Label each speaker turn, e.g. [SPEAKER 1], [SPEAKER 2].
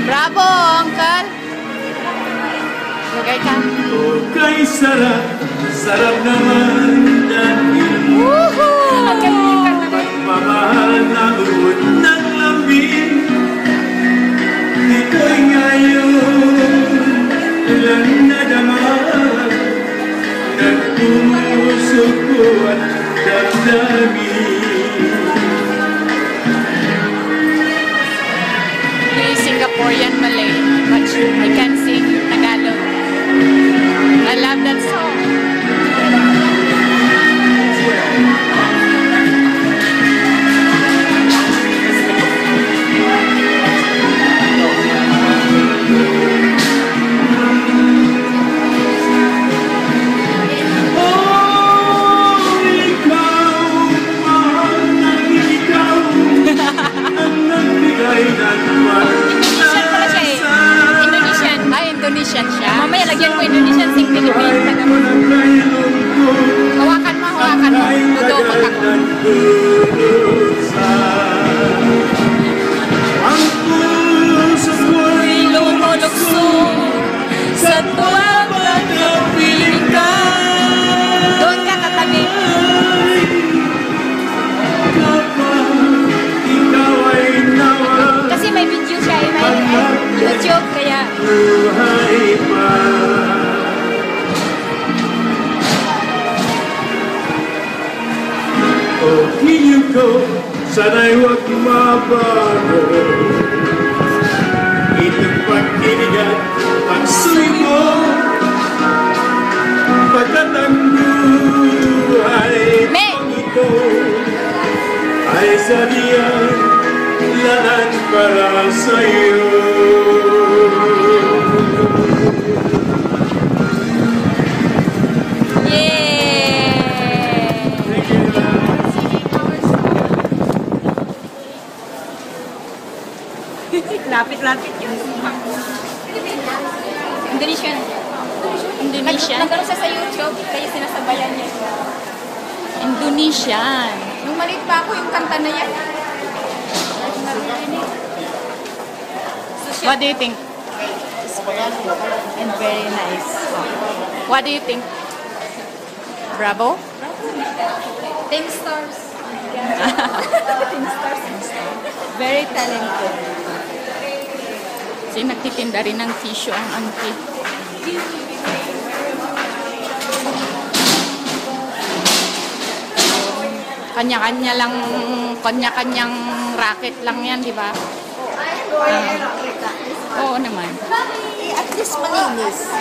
[SPEAKER 1] Bravo, Uncle! Lagay ka.
[SPEAKER 2] Okay, sarap, sarap naman dahil pagmamahal na uod ng lambing. Ito'y ngayon lang nadama, nagpuso ko at damdamin.
[SPEAKER 1] He's Singaporean Malay, but I can sing Tagalog. I love that song. Indonesian siya. Mamaya lagyan mo Indonesian sing Philippines. Hawakan mo, hawakan mo. Dudukot ako.
[SPEAKER 2] Ang puso ko'y
[SPEAKER 1] lumulukso sa tuwang pagkapiling ka. Doon ka katabi.
[SPEAKER 2] ikaw ay nawala.
[SPEAKER 1] Kasi may video siya, may YouTube, kaya
[SPEAKER 2] Buhay pa. Oh, hiling ko, sana'y huwag mabago. Itong pagkinig at pagsulit mo, pagkat ang buhay kong ito ay sabihan lahat para sa'yo.
[SPEAKER 1] lapit-lapit yung Indonesian. Indonesian? Nagkaroon siya sa YouTube, kaya sinasabayan niya. Indonesian. Nung maliit pa ako, yung kanta na yan. What do you think? And very nice. What do you think? Bravo? Team Stars. Team Stars. Very talented. Kasi nagtitinda rin ng tissue ang auntie. Kanya-kanya lang, kanya-kanyang racket lang yan, di ba? Oo naman.
[SPEAKER 3] At least malinis.